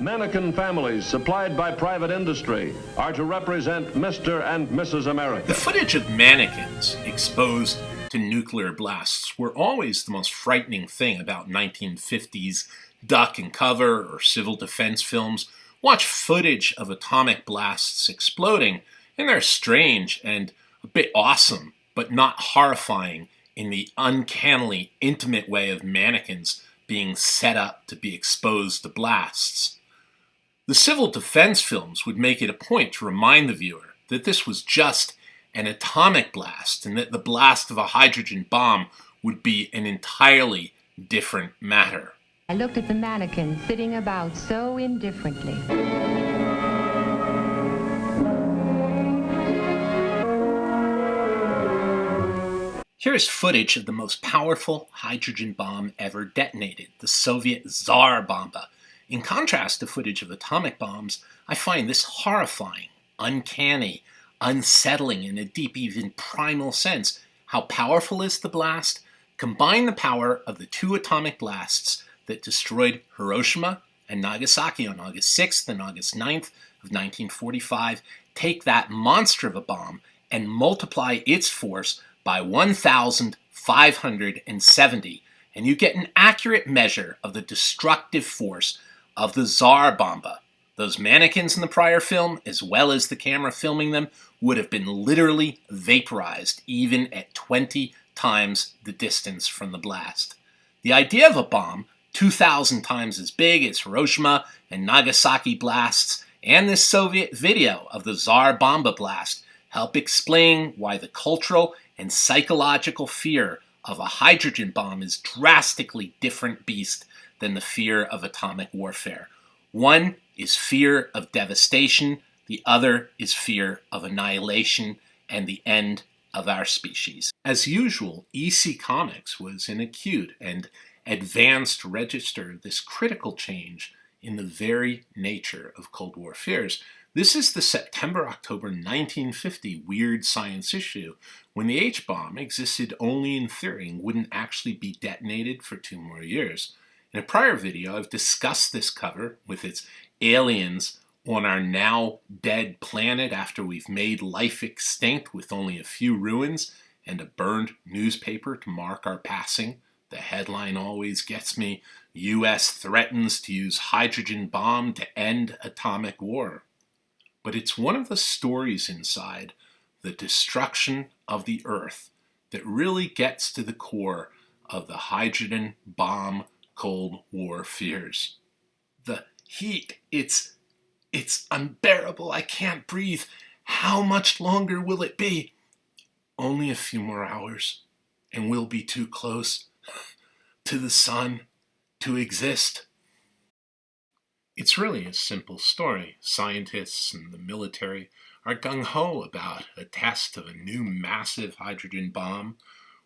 Mannequin families supplied by private industry are to represent Mr. and Mrs. America. The footage of mannequins exposed to nuclear blasts were always the most frightening thing about 1950s duck and cover or civil defense films. Watch footage of atomic blasts exploding, and they're strange and a bit awesome, but not horrifying in the uncannily intimate way of mannequins being set up to be exposed to blasts. The civil defense films would make it a point to remind the viewer that this was just an atomic blast and that the blast of a hydrogen bomb would be an entirely different matter. I looked at the mannequin sitting about so indifferently. Here's footage of the most powerful hydrogen bomb ever detonated, the Soviet Tsar Bomba. In contrast to footage of atomic bombs, I find this horrifying, uncanny, unsettling in a deep, even primal sense. How powerful is the blast? Combine the power of the two atomic blasts that destroyed Hiroshima and Nagasaki on August 6th and August 9th of 1945. Take that monster of a bomb and multiply its force by 1,570, and you get an accurate measure of the destructive force of the Tsar Bomba. Those mannequins in the prior film, as well as the camera filming them, would have been literally vaporized even at 20 times the distance from the blast. The idea of a bomb 2,000 times as big as Hiroshima and Nagasaki blasts and this Soviet video of the Tsar Bomba blast help explain why the cultural and psychological fear of a hydrogen bomb is drastically different beast than the fear of atomic warfare. One is fear of devastation, the other is fear of annihilation and the end of our species. As usual, EC Comics was an acute and advanced register of this critical change in the very nature of Cold War fears. This is the September-October 1950 Weird Science issue, when the H-bomb existed only in theory and wouldn't actually be detonated for 2 more years. In a prior video, I've discussed this cover with its aliens on our now dead planet after we've made life extinct with only a few ruins and a burned newspaper to mark our passing. The headline always gets me: U.S. threatens to use hydrogen bomb to end atomic war. But it's one of the stories inside the destruction of the Earth that really gets to the core of the hydrogen bomb Cold War fears. The heat, it's unbearable. I can't breathe. How much longer will it be? Only a few more hours, and we'll be too close to the sun to exist. It's really a simple story. Scientists and the military are gung-ho about a test of a new massive hydrogen bomb.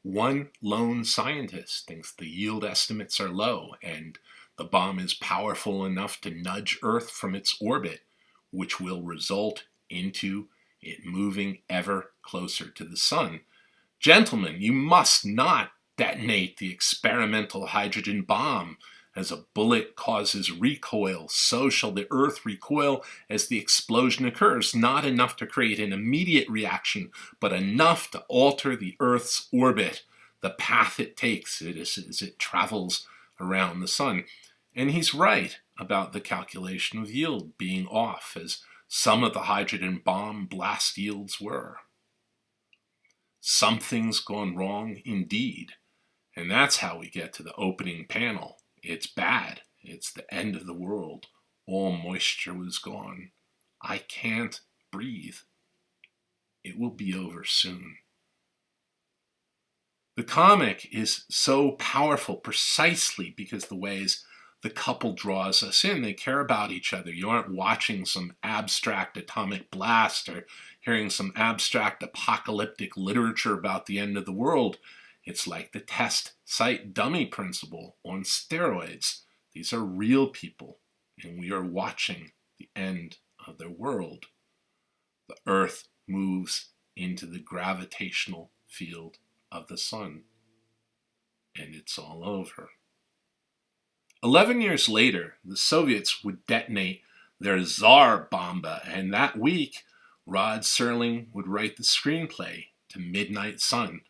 One lone scientist thinks the yield estimates are low and the bomb is powerful enough to nudge Earth from its orbit, which will result into it moving ever closer to the sun. Gentlemen, you must not detonate the experimental hydrogen bomb. As a bullet causes recoil, so shall the Earth recoil as the explosion occurs, not enough to create an immediate reaction, but enough to alter the Earth's orbit, the path it takes as it travels around the sun. And he's right about the calculation of yield being off, as some of the hydrogen bomb blast yields were. Something's gone wrong indeed, and that's how we get to the opening panel. It's bad. It's the end of the world. All moisture was gone. I can't breathe. It will be over soon. The comic is so powerful precisely because the ways the couple draws us in. They care about each other. You aren't watching some abstract atomic blast or hearing some abstract apocalyptic literature about the end of the world. It's like the test site dummy principle on steroids. These are real people, and we are watching the end of their world. The Earth moves into the gravitational field of the sun, and it's all over. 11 years later, the Soviets would detonate their Tsar Bomba, and that week, Rod Serling would write the screenplay to Midnight Sun,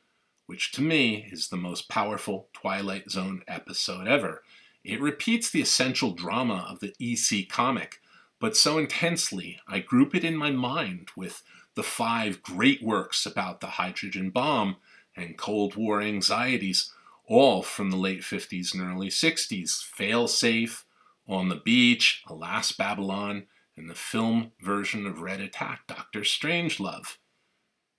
which to me is the most powerful Twilight Zone episode ever. It repeats the essential drama of the EC comic, but so intensely I group it in my mind with the 5 great works about the hydrogen bomb and Cold War anxieties, all from the late 50s and early 60s. Failsafe, On the Beach, Alas Babylon, and the film version of Red Attack, Dr. Strangelove.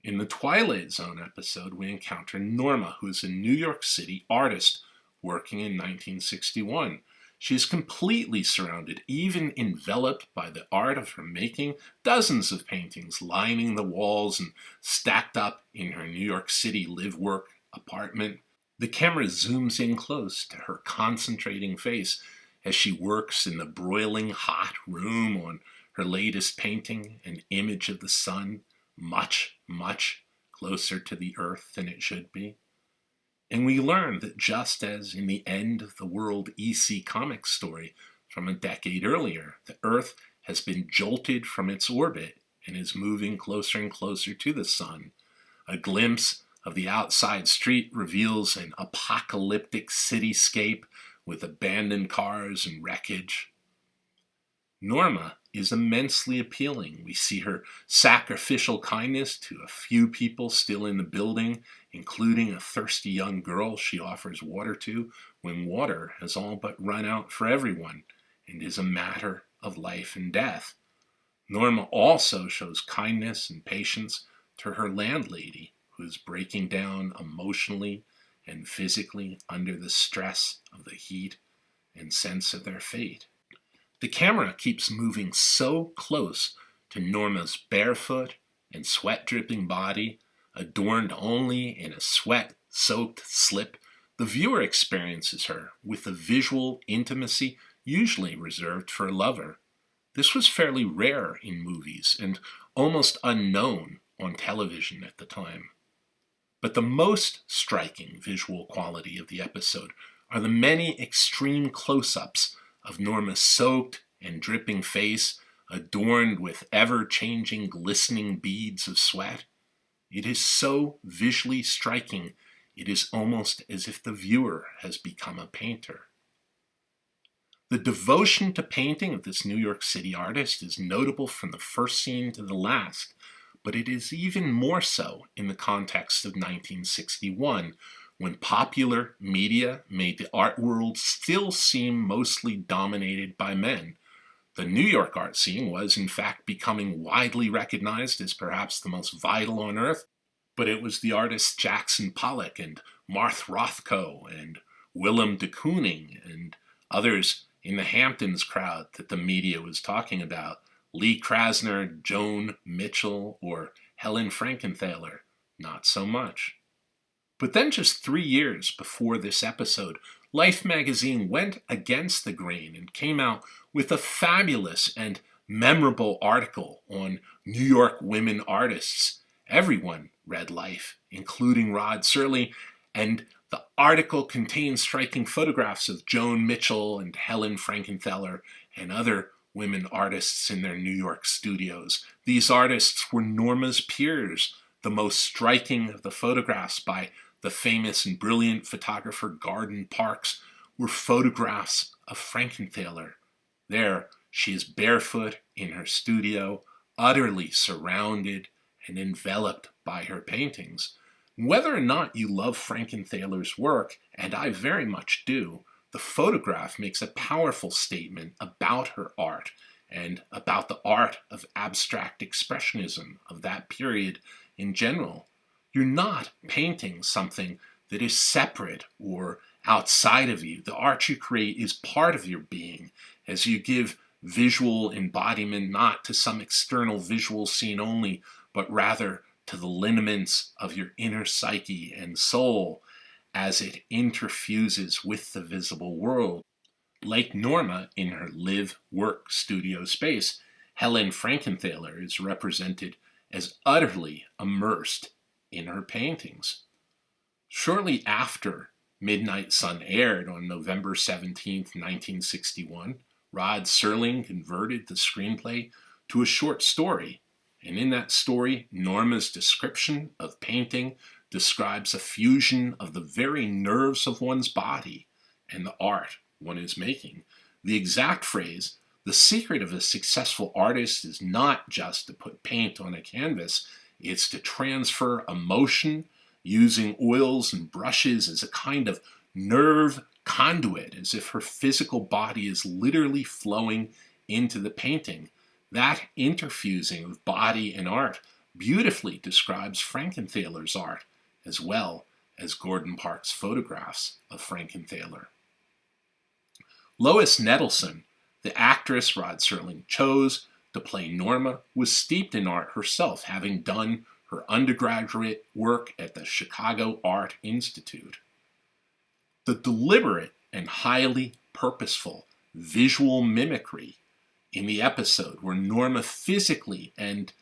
In the Twilight Zone episode, we encounter Norma, who is a New York City artist working in 1961. She is completely surrounded, even enveloped by the art of her making, dozens of paintings lining the walls and stacked up in her New York City live-work apartment. The camera zooms in close to her concentrating face as she works in the broiling hot room on her latest painting, an image of the sun, much, much closer to the earth than it should be. And we learn that just as in the End of the World EC comic story from a decade earlier, the Earth has been jolted from its orbit and is moving closer and closer to the sun. A glimpse of the outside street reveals an apocalyptic cityscape with abandoned cars and wreckage. Norma is immensely appealing. We see her sacrificial kindness to a few people still in the building, including a thirsty young girl she offers water to when water has all but run out for everyone and is a matter of life and death. Norma also shows kindness and patience to her landlady, who is breaking down emotionally and physically under the stress of the heat and sense of their fate. The camera keeps moving so close to Norma's barefoot and sweat-dripping body, adorned only in a sweat-soaked slip. The viewer experiences her with a visual intimacy usually reserved for a lover. This was fairly rare in movies and almost unknown on television at the time. But the most striking visual quality of the episode are the many extreme close-ups of Norma's soaked and dripping face, adorned with ever-changing glistening beads of sweat. It is so visually striking, it is almost as if the viewer has become a painter. The devotion to painting of this New York City artist is notable from the first scene to the last, but it is even more so in the context of 1961, when popular media made the art world still seem mostly dominated by men. The New York art scene was, in fact, becoming widely recognized as perhaps the most vital on earth, but it was the artists Jackson Pollock and Martha Rothko and Willem de Kooning and others in the Hamptons crowd that the media was talking about. Lee Krasner, Joan Mitchell, or Helen Frankenthaler, not so much. But then just 3 years before this episode, Life magazine went against the grain and came out with a fabulous and memorable article on New York women artists. Everyone read Life, including Rod Serling, and the article contains striking photographs of Joan Mitchell and Helen Frankenthaler and other women artists in their New York studios. These artists were Norma's peers. The most striking of the photographs by the famous and brilliant photographer Garden Parks were photographs of Frankenthaler. There, she is barefoot in her studio, utterly surrounded and enveloped by her paintings. Whether or not you love Frankenthaler's work, and I very much do, the photograph makes a powerful statement about her art and about the art of abstract expressionism of that period in general. You're not painting something that is separate or outside of you. The art you create is part of your being as you give visual embodiment not to some external visual scene only, but rather to the lineaments of your inner psyche and soul as it interfuses with the visible world. Like Norma in her live-work studio space, Helen Frankenthaler is represented as utterly immersed in her paintings. Shortly after Midnight Sun aired on November 17, 1961, Rod Serling converted the screenplay to a short story, and in that story, Norma's description of painting describes a fusion of the very nerves of one's body and the art one is making. The exact phrase, "The secret of a successful artist is not just to put paint on a canvas, it's to transfer emotion using oils and brushes as a kind of nerve conduit, as if her physical body is literally flowing into the painting." That interfusing of body and art beautifully describes Frankenthaler's art, as well as Gordon Parks' photographs of Frankenthaler. Lois Nettleson, the actress Rod Serling chose to play Norma, was steeped in art herself, having done her undergraduate work at the Chicago Art Institute. The deliberate and highly purposeful visual mimicry in the episode, where Norma physically and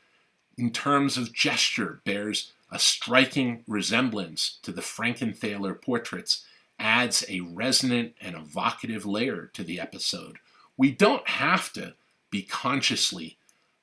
in terms of gesture bears a striking resemblance to the Frankenthaler portraits, adds a resonant and evocative layer to the episode. We don't have to be consciously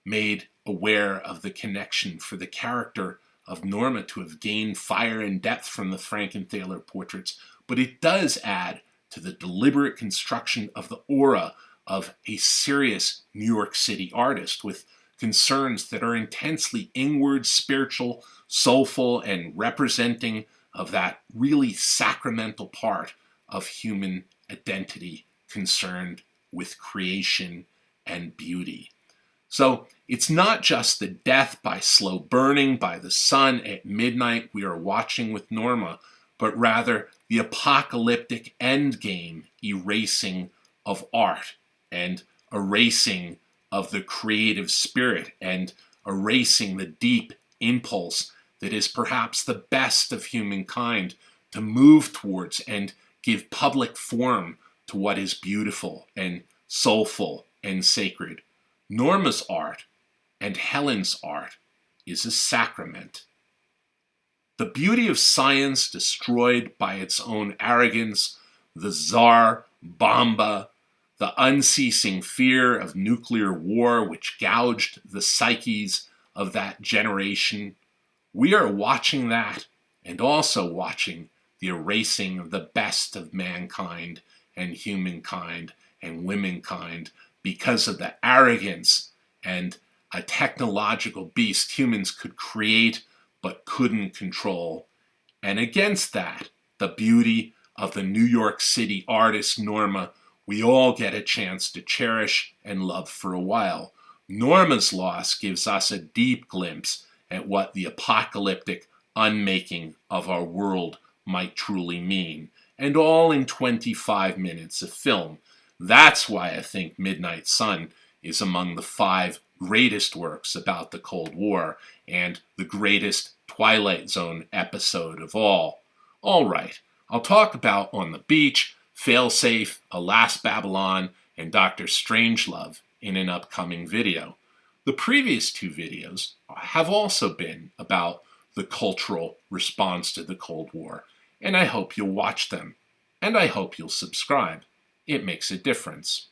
made aware of the connection for the character of Norma to have gained fire and depth from the Frankenthaler portraits, but it does add to the deliberate construction of the aura of a serious New York City artist with concerns that are intensely inward, spiritual, soulful, and representing of that really sacramental part of human identity concerned with creation and beauty. So it's not just the death by slow burning by the sun at midnight we are watching with Norma, but rather the apocalyptic endgame erasing of art and erasing of the creative spirit and erasing the deep impulse that is perhaps the best of humankind to move towards and give public form to what is beautiful and soulful and sacred. Norma's art and Helen's art is a sacrament. The beauty of science destroyed by its own arrogance, the Tsar Bomba, the unceasing fear of nuclear war which gouged the psyches of that generation. We are watching that and also watching the erasing of the best of mankind and humankind and womankind because of the arrogance and a technological beast humans could create but couldn't control. And against that, the beauty of the New York City artist Norma, we all get a chance to cherish and love for a while. Norma's loss gives us a deep glimpse at what the apocalyptic unmaking of our world might truly mean, and all in 25 minutes of film. That's why I think Midnight Sun is among the 5 greatest works about the Cold War and the greatest Twilight Zone episode of all. All right, I'll talk about On the Beach, Failsafe, Alas Babylon, and Dr. Strangelove in an upcoming video. The previous 2 videos have also been about the cultural response to the Cold War, and I hope you'll watch them, and I hope you'll subscribe. It makes a difference.